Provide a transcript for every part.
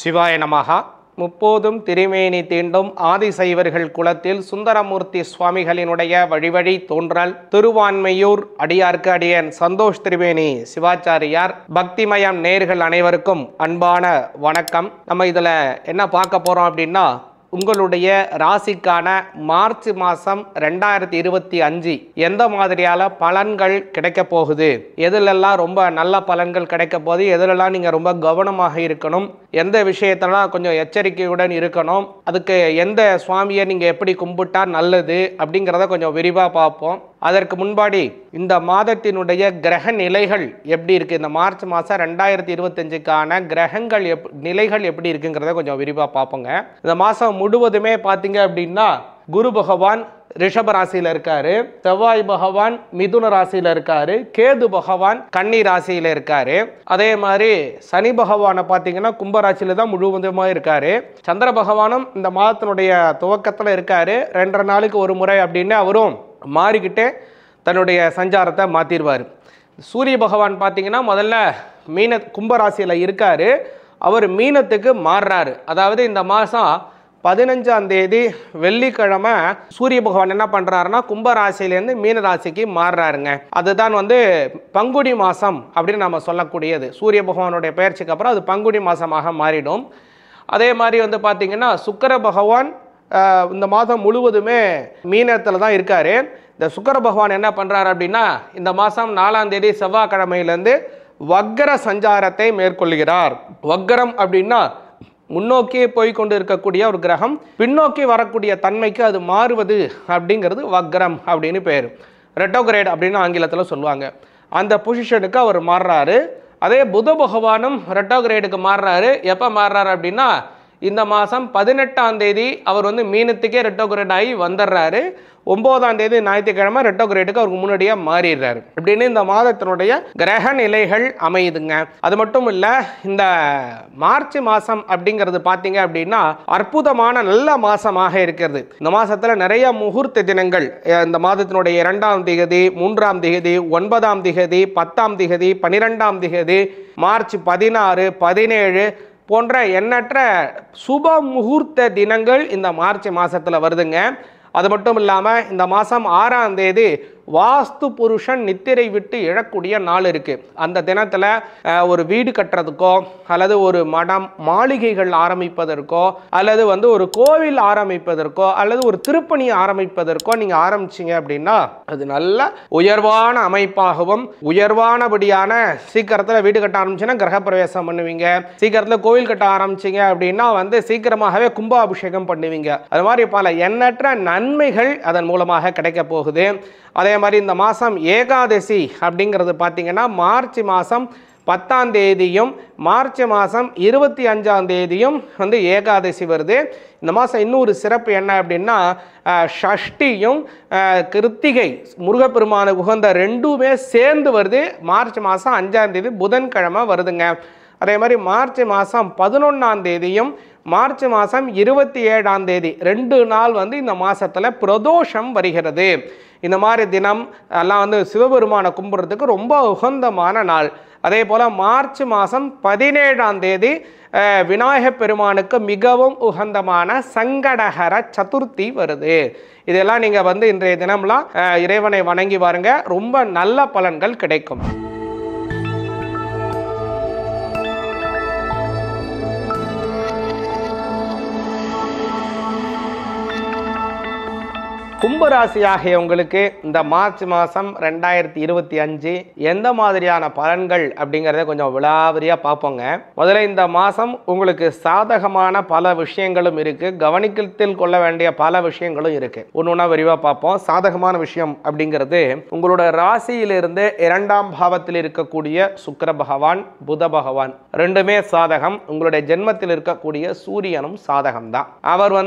சிவாய நமஹா. முப்போதும் திருமேனி தீண்டும் ஆதிசைவர்கள் குலத்தில் சுந்தரமூர்த்தி சுவாமிகளினுடைய வழிவழி தோன்றல் திருவான்மையூர் அடியார்க்கு அடியன் சந்தோஷ் திருமேனி சிவாச்சாரியார். பக்திமயம் நேர்கள் அனைவருக்கும் அன்பான வணக்கம். நம்ம இதில் என்ன பார்க்க போகிறோம் அப்படின்னா, உங்களுடைய ராசிக்கான மார்ச் மாதம் 2025 எந்த மாதிரியான பலன்கள் கிடைக்க போகுது, எதுலெல்லாம் ரொம்ப நல்ல பலன்கள் கிடைக்க போகுது, எதுலெல்லாம் நீங்கள் ரொம்ப கவனமாக இருக்கணும், எந்த விஷயத்தெல்லாம் கொஞ்சம் எச்சரிக்கையுடன் இருக்கணும், அதுக்கு எந்த சுவாமியை நீங்கள் எப்படி கும்பிட்டா நல்லது அப்படிங்கிறத கொஞ்சம் விரிவாக பார்ப்போம். அதற்கு முன்பாடி இந்த மாதத்தினுடைய கிரக நிலைகள் எப்படி இருக்குது, இந்த மார்ச் மாதம் 2025க்கான கிரகங்கள் நிலைகள் எப்படி இருக்குங்கிறத கொஞ்சம் விரிவாக பார்ப்போங்க. இந்த மாதம் முழுவதுமே பார்த்தீங்க அப்படின்னா குரு பகவான் ரிஷப ராசியில் இருக்காரு, செவ்வாய் பகவான் மிதுன ராசியில் இருக்காரு, கேது பகவான் கன்னி ராசியில் இருக்காரு. அதே மாதிரி சனி பகவானை பார்த்தீங்கன்னா கும்பராசியில தான் முழுவதுமாக இருக்காரு. சந்திர பகவானும் இந்த மாதத்தினுடைய துவக்கத்தில் இருக்காரு. 2.5 நாளுக்கு ஒரு முறை அப்படின்னு அவரும் மாறிக்கிட்டே தன்னுடைய சஞ்சாரத்தை மாற்றிடுவார். சூரிய பகவான் பார்த்தீங்கன்னா முதல்ல கும்பராசியில் இருக்காரு, அவர் மீனத்துக்கு மாறுறாரு. அதாவது இந்த மாதம் 15ஆம் தேதி வெள்ளிக்கிழமை சூரிய பகவான் என்ன பண்ணுறாருன்னா கும்பராசிலேருந்து மீன ராசிக்கு மாறுறாருங்க. அதுதான் பங்குனி மாதம் அப்படின்னு நம்ம சொல்லக்கூடியது. சூரிய பகவானுடைய பெயர்ச்சிக்கு அப்புறம் அது பங்குனி மாதமாக மாறிடும். அதே மாதிரி பார்த்தீங்கன்னா சுக்கிர பகவான் இந்த மாதம் முழுவதுமே மீனத்தில் தான் இருக்கார். இந்த சுக்கிர பகவான் என்ன பண்ணுறாரு அப்படின்னா இந்த மாதம் 4ஆம் தேதி செவ்வாய்க்கிழமையிலேருந்து வக்கர சஞ்சாரத்தை மேற்கொள்கிறார். வக்கரம் அப்படின்னா முன்னோக்கி போய்கொண்டு இருக்கக்கூடிய ஒரு கிரகம் பின்னோக்கி வரக்கூடிய தன்மைக்கு அது மாறுவது அப்படிங்கிறது வக்கரம் அப்படின்னு பேர். ரெட்டோகிரேட் அப்படின்னு ஆங்கிலத்தில் சொல்லுவாங்க. அந்த பொசிஷனுக்கு அவர் மாறுறாரு. அதே புத பகவானும் ரெட்டோகிரேடுக்கு மாறுறாரு. எப்போ மாறுறாரு அப்படின்னா இந்த மாதம் 18ஆம் தேதி அவர் மீனத்துக்கே ரெட்டோகிரேட் ஆகி வந்துடுறாரு. 9ஆம் தேதி ஞாயிற்றுக்கிழமை ரெட்டோகிரேடுக்கு அவருக்கு முன்னாடியே மாறிடுறாரு. இப்படின்னு இந்த மாதத்தினுடைய கிரக நிலைகள் அமையுதுங்க. அது மட்டும் இல்லை, இந்த மார்ச் மாதம் அப்படிங்கிறது பார்த்தீங்க அப்படின்னா அற்புதமான நல்ல மாதமாக இருக்கிறது. இந்த மாதத்தில் நிறைய முகூர்த்த தினங்கள் இந்த மாதத்தினுடைய 2ஆம் தேதி, 3ஆம் தேதி, 9ஆம் தேதி, 10ஆம் தேதி, 12ஆம் தேதி, மார்ச் 16, 17 போன்ற எண்ணற்ற சுப முகூர்த்த தினங்கள் இந்த மார்ச் மாதத்தில் வருதுங்க. அது மட்டும் இல்லாமல் இந்த மாதம் 6ஆம் தேதி வாஸ்து புருஷன் நித்திரை விட்டு எழக்கூடிய நாள் இருக்குது. அந்த தினத்தில் ஒரு வீடு கட்டுறதுக்கோ அல்லது ஒரு மடம் மாளிகைகள் ஆரம்பிப்பதற்கோ அல்லது ஒரு கோவில் ஆரம்பிப்பதற்கோ அல்லது ஒரு திருப்பணி ஆரம்பிப்பதற்கோ நீங்கள் ஆரம்பிச்சிங்க அப்படின்னா அது நல்ல உயர்வான அமைப்பாகவும் உயர்வானபடியான சீக்கிரத்தில் வீடு கட்ட ஆரம்பிச்சுன்னா கிரகப்பிரவேசம் பண்ணுவீங்க. சீக்கிரத்தில் கோவில் கட்ட ஆரம்பிச்சிங்க அப்படின்னா சீக்கிரமாகவே கும்பாபிஷேகம் பண்ணுவீங்க. அது மாதிரி பல எண்ணற்ற நன்மைகள் அதன் மூலமாக கிடைக்க போகுது. அதே மாதிரி இந்த மாதம் ஏகாதசி அப்படிங்கிறது பார்த்தீங்கன்னா மார்ச் மாதம் 10ஆம் தேதியும் மார்ச் மாதம் 25ஆம் தேதியும் ஏகாதசி வருது. இந்த மாதம் இன்னொரு சிறப்பு என்ன அப்படின்னா ஷஷ்டியும் கிருத்திகை முருகப்பெருமான உகந்த ரெண்டுமே சேர்ந்து வருது. மார்ச் மாதம் 5ஆம் தேதி புதன்கிழமை வருதுங்க. அதே மாதிரி மார்ச் மாதம் 11ஆம் தேதியும் மார்ச் மாதம் 27ஆம் தேதி 2 நாள் இந்த மாதத்தில் பிரதோஷம் வருகிறது. இந்த மாதிரி தினம் எல்லாம் சிவபெருமானை கும்பிட்றதுக்கு ரொம்ப உகந்தமான நாள். அதே போல் மார்ச் மாதம் 17ஆம் தேதி விநாயகப் பெருமானுக்கு மிகவும் உகந்தமான சங்கடஹர சதுர்த்தி வருது. இதெல்லாம் நீங்கள் இன்றைய தினம்லாம் இறைவனை வணங்கி பாருங்க, ரொம்ப நல்ல பலன்கள் கிடைக்கும். கும்பராசியாகிய உங்களுக்கு இந்த மார்ச் மாதம் 2025 எந்த மாதிரியான பலன்கள் அப்படிங்கிறத கொஞ்சம் விலாவரியாக பார்ப்போங்க. முதல்ல இந்த மாதம் உங்களுக்கு சாதகமான பல விஷயங்களும் இருக்குது, கவனிக்கத்தில் கொள்ள வேண்டிய பல விஷயங்களும் இருக்குது. ஒன்று விரிவாக பார்ப்போம். சாதகமான விஷயம் அப்படிங்கிறது உங்களோட ராசியிலிருந்து 2ஆம் பாவத்தில் இருக்கக்கூடிய சுக்கிர பகவான் புத பகவான் ரெண்டுமே சாதகம். உங்களுடைய ஜென்மத்தில் இருக்கக்கூடிய சூரியனும் சாதகம் தான். அவர்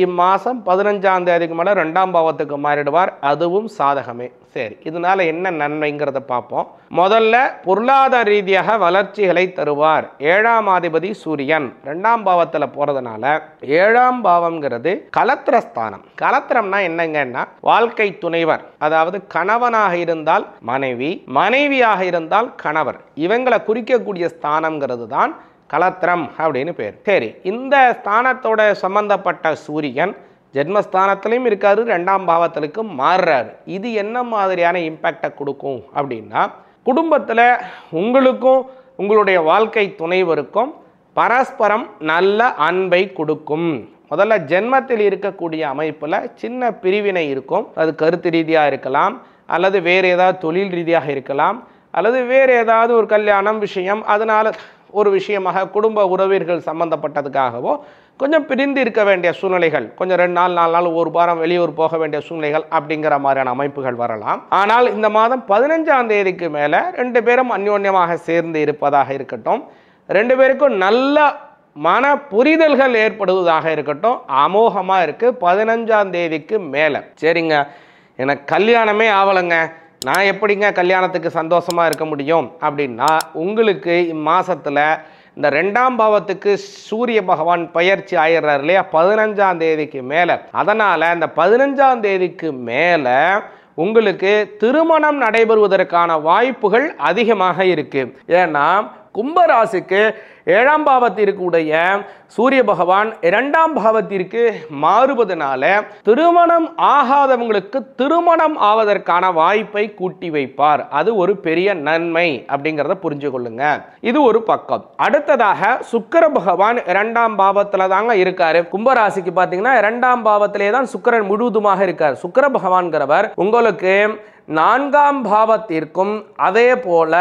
இம்மாதம் 15ஆம் தேதிக்கு மேலே 2ஆம் பாவத்துக்கு மாறிடுவார், அதுவும் சாதகமே. சரி, இதனால என்ன நன்மைங்கிறத பார்ப்போம். முதல்ல பொருளாதார ரீதியாக வளர்ச்சிகளை தருவார். 7ஆம் அதிபதி சூரியன் 2ஆம் பாவத்தில் போறதுனால 7ஆம் பாவம்ங்கிறது கலத்திரஸ்தானம். கலத்திரம்னா என்னங்கன்னா வாழ்க்கை துணைவர், அதாவது கணவனாக இருந்தால் மனைவி, மனைவியாக இருந்தால் கணவர், இவங்களை குறிக்கக்கூடிய ஸ்தானம்ங்கிறது தான் களத்திரம் அப்படின்னு பேர். சரி, இந்த ஸ்தானத்தோட சம்பந்தப்பட்ட சூரியன் ஜென்மஸ்தானத்திலையும் இருக்காரு, 2ஆம் பாவத்திற்கு மாறுறாரு. இது என்ன மாதிரியான இம்பேக்டை கொடுக்கும் அப்படின்னா, குடும்பத்தில் உங்களுக்கும் உங்களுடைய வாழ்க்கை துணைவருக்கும் பரஸ்பரம் நல்ல அன்பை கொடுக்கும். முதல்ல ஜென்மத்தில் இருக்கக்கூடிய அமைப்பில் சின்ன பிரிவினை இருக்கும். அது கருத்து ரீதியாக இருக்கலாம், அல்லது வேறு ஏதாவது தொழில் ரீதியாக இருக்கலாம், அல்லது வேறு ஏதாவது ஒரு கல்யாணம் விஷயம், அதனால் ஒரு விஷயமாக குடும்ப உறவினர்கள் சம்பந்தப்பட்டதுக்காகவோ கொஞ்சம் பிரிந்து இருக்க வேண்டிய சூழ்நிலைகள், கொஞ்சம் 2 நாள் 4 நாள் ஒரு வாரம் வெளியூர் போக வேண்டிய சூழ்நிலைகள் அப்படிங்கிற மாதிரியான அமைப்புகள் வரலாம். ஆனால் இந்த மாதம் 15ஆம் தேதிக்கு மேலே 2 பேரும் அந்யோன்யமாக சேர்ந்து இருப்பதாக இருக்கட்டும், 2 பேருக்கும் நல்ல மன புரிதல்கள் ஏற்படுவதாக இருக்கட்டும், அமோகமாக இருக்குது 15ஆம் தேதிக்கு மேலே. சரிங்க, எனக்கு கல்யாணமே ஆகலைங்க, நான் எப்படிங்க கல்யாணத்துக்கு சந்தோஷமாக இருக்க முடியும் அப்படின்னா, உங்களுக்கு இம்மாதத்தில் இந்த 2ஆம் பாவத்துக்கு சூரிய பகவான் பயிற்சி ஆயிடுறார் இல்லையா 15ஆம் தேதிக்கு மேலே. அதனால் இந்த 15ஆம் தேதிக்கு மேலே உங்களுக்கு திருமணம் நடைபெறுவதற்கான வாய்ப்புகள் அதிகமாக இருக்குது. ஏன்னா கும்பராசிக்கு 7ஆம் பாவத்திற்குடைய சூரிய பகவான் 2ஆம் பாவத்திற்கு மாறுவதனால திருமணம் ஆகாதவங்களுக்கு திருமணம் ஆவதற்கான வாய்ப்பை கூட்டி வைப்பார். அது ஒரு பெரிய நன்மை அப்படிங்கிறத புரிஞ்சு கொள்ளுங்க. இது ஒரு பக்கம். அடுத்ததாக சுக்கிர பகவான் 2ஆம் பாவத்தில் தாங்க இருக்காரு. கும்பராசிக்கு பார்த்தீங்கன்னா 2ஆம் பாவத்திலே தான் சுக்கிரன் முழுவதுமாக இருக்கார். சுக்கிர பகவான்கிறவர் உங்களுக்கு 4ஆம் பாவத்திற்கும் அதே போல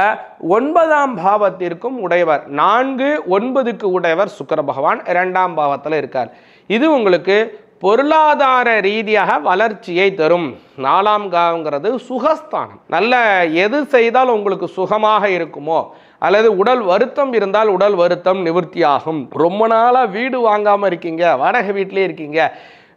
9ஆம் பாவத்திற்கும் உடையவர். 4, 9க்கு உடையவர் சுக்கிர பகவான் 2ஆம் பாவத்தில் இருக்கார். இது உங்களுக்கு பொருளாதார ரீதியாக வளர்ச்சியை தரும். 4ஆம் பாவங்கிறது சுகஸ்தானம். நல்ல எது செய்தால் உங்களுக்கு சுகமாக இருக்குமோ, அல்லது உடல் வருத்தம் இருந்தால் உடல் வருத்தம் நிவர்த்தியாகும். ரொம்ப நாளாக வீடு வாங்காமல் இருக்கீங்க, வாடகை வீட்டிலே இருக்கீங்க,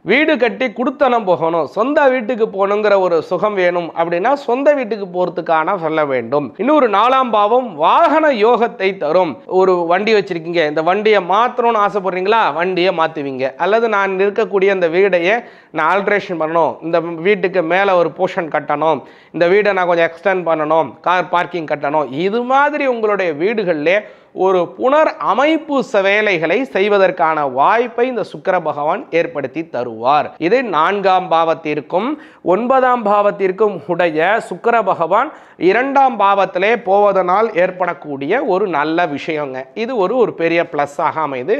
வீடு கட்டி குடுத்தனம் போகணும், சொந்த வீட்டுக்கு போகணுங்கிற ஒரு சுகம் வேணும் அப்படின்னா சொந்த வீட்டுக்கு போகிறதுக்கான சொல்ல வேண்டும். இன்னொரு 4ஆம் பாவம் வாகன யோகத்தை தரும். ஒரு வண்டி வச்சிருக்கீங்க, இந்த வண்டியை மாற்றணும்னு ஆசைப்படுறீங்களா, வண்டியை மாற்றுவீங்க. அல்லது நான் இருக்கக்கூடிய இந்த வீடையே நான் ஆல்ட்ரேஷன் பண்ணணும், இந்த வீட்டுக்கு மேலே ஒரு போர்ஷன் கட்டணும், இந்த வீடை நான் கொஞ்சம் எக்ஸ்டெண்ட் பண்ணணும், கார் பார்க்கிங் கட்டணும், இது மாதிரி உங்களுடைய வீடுகளிலே ஒரு புனர் அமைப்பு வேலைகளை செய்வதற்கான வாய்ப்பை இந்த சுக்கிர பகவான் ஏற்படுத்தி தருவார். இது 4ஆம் பாவத்திற்கும் 9ஆம் பாவத்திற்கும் உடைய சுக்கிர பகவான் 2ஆம் பாவத்திலே போவதனால் ஏற்படக்கூடிய ஒரு நல்ல விஷயங்க. இது ஒரு பெரிய பிளஸ் ஆக அமைது.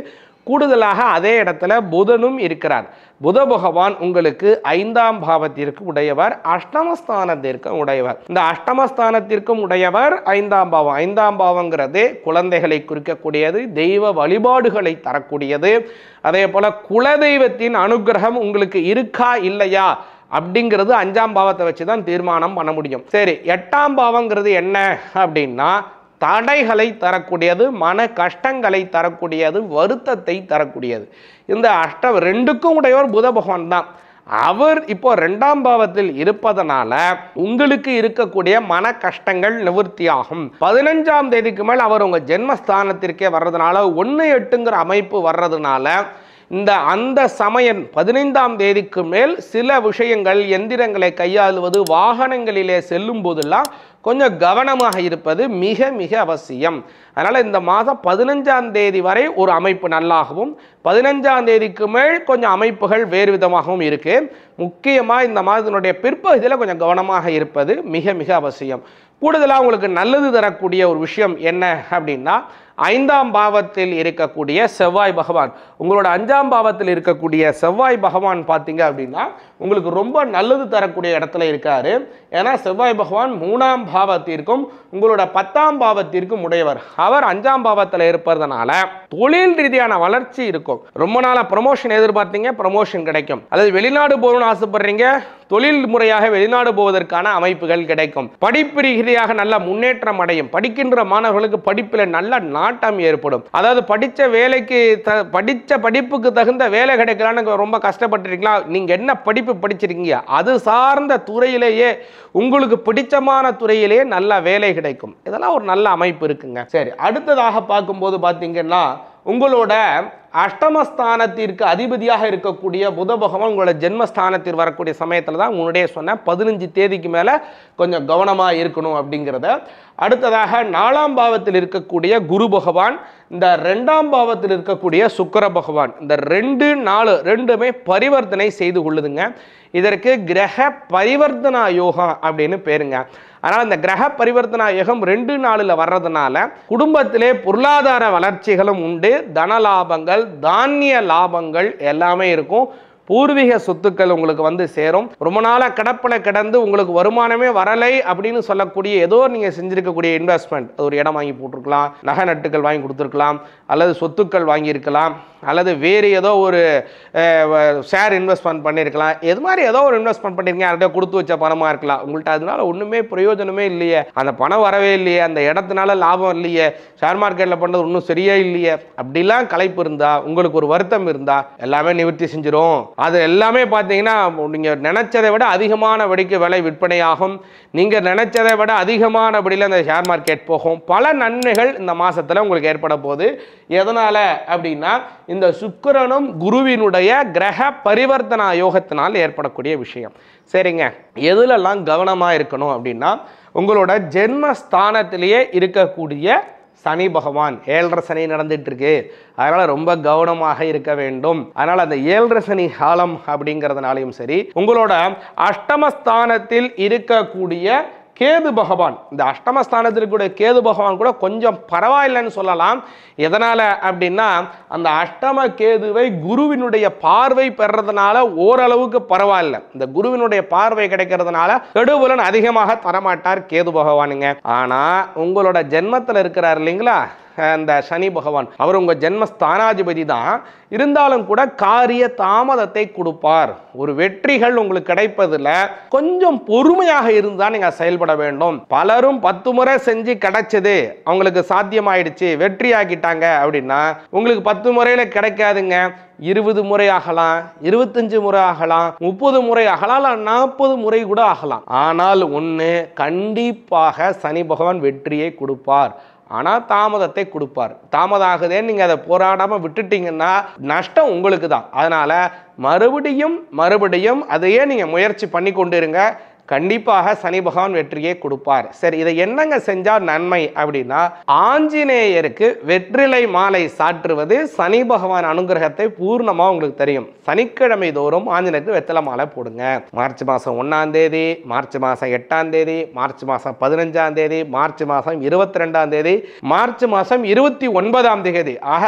கூடுதலாக அதே இடத்துல புதனும் இருக்கிறார். புத பகவான் உங்களுக்கு 5ஆம் பாவத்திற்கு உடையவர், அஷ்டமஸ்தானத்திற்கு உடையவர். இந்த அஷ்டமஸ்தானத்திற்கும் உடையவர் 5ஆம் பாவம். 5ஆம் பாவங்கிறது குழந்தைகளை குறிக்கக்கூடியது, தெய்வ வழிபாடுகளை தரக்கூடியது. அதே போல குலதெய்வத்தின் அனுகிரகம் உங்களுக்கு இருக்கா இல்லையா அப்படிங்கிறது 5ஆம் பாவத்தை வச்சு தான் தீர்மானம் பண்ண முடியும். சரி, 8ஆம் பாவங்கிறது என்ன அப்படின்னா தடைகளை தரக்கூடியது, மன கஷ்டங்களை தரக்கூடியது, வருத்தத்தை தரக்கூடியது. இந்த 2க்கும் உடையவர் புத பகவான் தான். அவர் இப்போ 2ஆம் பாவத்தில் இருப்பதனால உங்களுக்கு இருக்கக்கூடிய மன கஷ்டங்கள் நிவர்த்தியாகும். 15ஆம் தேதிக்கு மேல் அவர் உங்கள் ஜென்மஸ்தானத்திற்கே வர்றதுனால 1-8ங்கிற அமைப்பு வர்றதுனால அந்த சமயம் 15ஆம் தேதிக்கு மேல் சில விஷயங்கள், எந்திரங்களை கையாளுவது, வாகனங்களிலே செல்லும் போதெல்லாம் கொஞ்சம் கவனமாக இருப்பது மிக மிக அவசியம். அதனால் இந்த மாதம் 15ஆம் தேதி வரை ஒரு அமைப்பு நல்லாகவும் 15ஆம் தேதிக்கு மேல் கொஞ்சம் அமைப்புகள் வேறு விதமாகவும் இருக்கு. முக்கியமாக இந்த மாதத்தினுடைய பிற்பகுதியில் கொஞ்சம் கவனமாக இருப்பது மிக மிக அவசியம். கூடுதலாக உங்களுக்கு நல்லது தரக்கூடிய ஒரு விஷயம் என்ன அப்படின்னா 5ஆம் பாவத்தில் இருக்கக்கூடிய செவ்வாய் பகவான், உங்களோட 5ஆம் பாவத்தில் இருக்கக்கூடிய செவ்வாய் பகவான் பார்த்தீங்க அப்படின்னா உங்களுக்கு ரொம்ப நல்லது தரக்கூடிய இடத்துல இருக்காரு. ஏன்னா செவ்வாய் பகவான் 3ஆம் பாவத்திற்கும் உங்களோட 10ஆம் பாவத்திற்கும் உடையவர். அவர் 5ஆம் பாவத்தில் இருப்பதனால தொழில் ரீதியான வளர்ச்சி இருக்கும். ரொம்ப நாளாக ப்ரமோஷன் எதிர்பார்த்தீங்க, ப்ரமோஷன் கிடைக்கும். அல்லது வெளிநாடு போகணும்னு ஆசைப்படுறீங்க, தொழில் முறையாக வெளிநாடு போவதற்கான அமைப்புகள் கிடைக்கும். படிப்பு ரீதியாக நல்ல முன்னேற்றம் அடையும். படிக்கின்ற மாணவர்களுக்கு படிப்பில் நல்ல நாட்டம் ஏற்படும். அதாவது படித்த படிப்புக்கு தகுந்த வேலை கிடைக்கலான்னு ரொம்ப கஷ்டப்பட்டிருக்கீங்களா, நீங்க என்ன படிப்பு படிச்சிருக்கீங்க அது சார்ந்த துறையிலேயே உங்களுக்கு பிடிச்சமான துறையிலேயே நல்ல வேலை கிடைக்கும். இதெல்லாம் ஒரு நல்ல அமைப்பு இருக்குங்க. சரி, அடுத்ததாக பார்க்கும்போது பார்த்தீங்கன்னா உங்களோட அஷ்டமஸ்தானத்திற்கு அதிபதியாக இருக்கக்கூடிய புத பகவான் உங்களோட ஜென்மஸ்தானத்தில் வரக்கூடிய சமயத்தில் தான் உங்களுடைய சொன்ன 15 தேதிக்கு மேலே கொஞ்சம் கவனமாக இருக்கணும் அப்படிங்கிறத. அடுத்ததாக 4ஆம் பாவத்தில் இருக்கக்கூடிய குரு பகவான், இந்த 2ஆம் பாவத்தில் இருக்கக்கூடிய சுக்கிர பகவான், இந்த 2, 4 ரெண்டுமே பரிவர்த்தனை செய்து கொள்ளுதுங்க. இதற்கு கிரக பரிவர்த்தனா யோகம் அப்படின்னு பேருங்க. அதனால் இந்த கிரக பரிவர்த்தனா யோகம் 2, 4ல் வர்றதுனால குடும்பத்திலே பொருளாதார வளர்ச்சிகளும் உண்டு, தன லாபங்கள், தானிய லாபங்கள் எல்லாமே இருக்கும். பூர்வீக சொத்துக்கள் உங்களுக்கு வந்து சேரும். ரொம்ப நாளாக கிடப்பில் கிடந்து உங்களுக்கு வருமானமே வரலை அப்படின்னு சொல்லக்கூடிய ஏதோ நீங்கள் செஞ்சிருக்கக்கூடிய இன்வெஸ்ட்மெண்ட், அது ஒரு இடம் வாங்கி போட்டிருக்கலாம், நகை நட்டுகள் வாங்கி கொடுத்துருக்கலாம், அல்லது சொத்துக்கள் வாங்கியிருக்கலாம், அல்லது வேறு ஏதோ ஒரு ஷேர் இன்வெஸ்ட்மெண்ட் பண்ணியிருக்கலாம். எது மாதிரி ஏதோ ஒரு இன்வெஸ்ட்மெண்ட் பண்ணியிருக்கீங்க, யார்கிட்ட கொடுத்து வச்ச பணமாக இருக்கலாம். உங்கள்கிட்ட அதனால ஒன்றுமே பிரயோஜனமே இல்லையே, அந்த பணம் வரவே இல்லையே, அந்த இடத்துனால லாபம் இல்லையே, ஷேர் மார்க்கெட்டில் பண்ணுறது ஒன்றும் சரியா இல்லையே, அப்படிலாம் களைப்பு இருந்தால், உங்களுக்கு ஒரு வருத்தம் இருந்தால் எல்லாமே நிவர்த்தி செஞ்சிடும். அது எல்லாமே பார்த்தீங்கன்னா நீங்கள் நினைச்சதை விட அதிகமான வடிக்கு விலை விற்பனையாகும். நீங்கள் நினைச்சதை விட அதிகமான படியில் அந்த ஷேர் மார்க்கெட் போகும். பல நன்மைகள் இந்த மாதத்தில் உங்களுக்கு ஏற்பட போகுது. எதனால் அப்படின்னா இந்த சுக்கிரனும் குருவினுடைய கிரக பரிவர்த்தனா யோகத்தினால் ஏற்படக்கூடிய விஷயம். சரிங்க, எதுலெல்லாம் கவனமாக இருக்கணும் அப்படின்னா உங்களோட ஜென்மஸ்தானத்திலேயே இருக்கக்கூடிய சனி பகவான் 7.5 சனி நடந்துட்டு இருக்கு. அதனால ரொம்ப கவனமாக இருக்க வேண்டும். அதனால அந்த 7.5 சனி காலம் அப்படிங்கிறதுனாலையும் சரி, உங்களோட அஷ்டமஸ்தானத்தில் இருக்கக்கூடிய கேது பகவான், இந்த அஷ்டமஸ்தானத்தில் கூட கேது பகவான் கூட கொஞ்சம் பரவாயில்லைன்னு சொல்லலாம். எதனால அப்படின்னா அந்த அஷ்டம கேதுவை குருவினுடைய பார்வை பெறதுனால ஓரளவுக்கு பரவாயில்ல. இந்த குருவினுடைய பார்வை கிடைக்கிறதுனால கெடுபலன் அதிகமாக தரமாட்டார் கேது பகவானுங்க. ஆனா உங்களோட ஜென்மத்தில் இருக்கிறார் இல்லைங்களா அந்த சனி பகவான், அவர் உங்க ஜென்மஸ்தானாதிபதி தான். இருந்தாலும் கூட காரிய தாமதத்தை கொடுப்பார். ஒரு வெற்றிகள் உங்களுக்கு கிடைப்பதில் கொஞ்சம் பொறுமையாக இருந்தால் நீங்க செயல்பட வேண்டும். பலரும் 10 முறை செஞ்சு கிடைச்சது, அவங்களுக்கு சாத்தியமாயிடுச்சு, வெற்றி ஆக்கிட்டாங்க அப்படின்னா உங்களுக்கு 10 முறையில கிடைக்காதுங்க. 20 முறை ஆகலாம், 25 முறை ஆகலாம், 30 முறை ஆகலாம், 40 முறை கூட ஆகலாம். ஆனால் ஒன்று கண்டிப்பாக சனி பகவான் வெற்றியை கொடுப்பார். ஆனால் தாமதத்தை கொடுப்பார். தாமதம் ஆகுதேன்னு நீங்கள் அதை போராடாமல் விட்டுட்டீங்கன்னா நஷ்டம் உங்களுக்கு தான். அதனால் மறுபடியும் அதையே நீங்கள் முயற்சி பண்ணி கொண்டு இருங்க. கண்டிப்பாக சனி பகவான் வெற்றியை கொடுப்பார். சரி, இதை என்னங்க செஞ்சால் நன்மை அப்படின்னா ஆஞ்சநேயருக்கு வெற்றிலை மாலை சாற்றுவது சனி பகவான் அனுகிரகத்தை பூர்ணமாக உங்களுக்கு தெரியும். சனிக்கிழமை தோறும் ஆஞ்சநேயருக்கு வெற்றிலை மாலை போடுங்க. மார்ச் மாதம் 1ஆம் தேதி, மார்ச் மாதம் 8ஆம் தேதி, மார்ச் மாதம் 15ஆம் தேதி, மார்ச் மாதம் 22ஆம் தேதி, மார்ச் மாதம் 29ஆம் தேதி. ஆக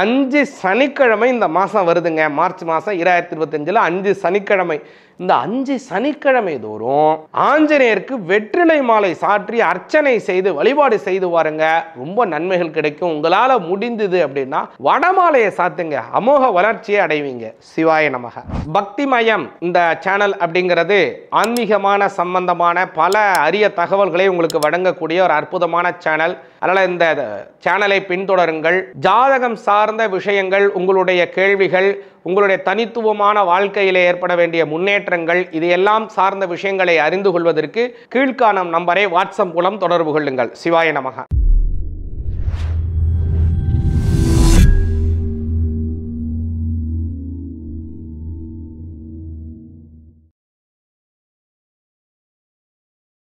5 சனிக்கிழமை இந்த மாதம் வருதுங்க. மார்ச் மாதம் 2025 5 சனிக்கிழமை. இந்த 5 சனிக்கிழமை தோறும் ஆஞ்சநேயருக்கு வெற்றிலை மாலை சாற்றி அர்ச்சனை செய்து வழிபாடு செய்து வாருங்க. ரொம்ப நன்மைகள் கிடைக்கும். உங்களால் முடிந்தது அப்படின்னா வடமாலையை சாத்துங்க, அமோக வளர்ச்சியை அடைவீங்க. சிவாய நமக. பக்திமயம் இந்த சேனல் அப்படிங்கிறது ஆன்மீகமான சம்பந்தமான பல அரிய தகவல்களை உங்களுக்கு வழங்கக்கூடிய ஒரு அற்புதமான சேனல். அதனால் இந்த சேனலை பின்தொடருங்கள். ஜாதகம் சார்ந்த விஷயங்கள், உங்களுடைய கேள்விகள், உங்களுடைய தனித்துவமான வாழ்க்கையில் ஏற்பட வேண்டிய முன்னேற்றங்கள், இதையெல்லாம் சார்ந்த விஷயங்களை அறிந்து கொள்வதற்கு கீழ்காணும் நம்பரை வாட்ஸ்அப் மூலம் தொடர்பு கொள்ளுங்கள். சிவாய நமக.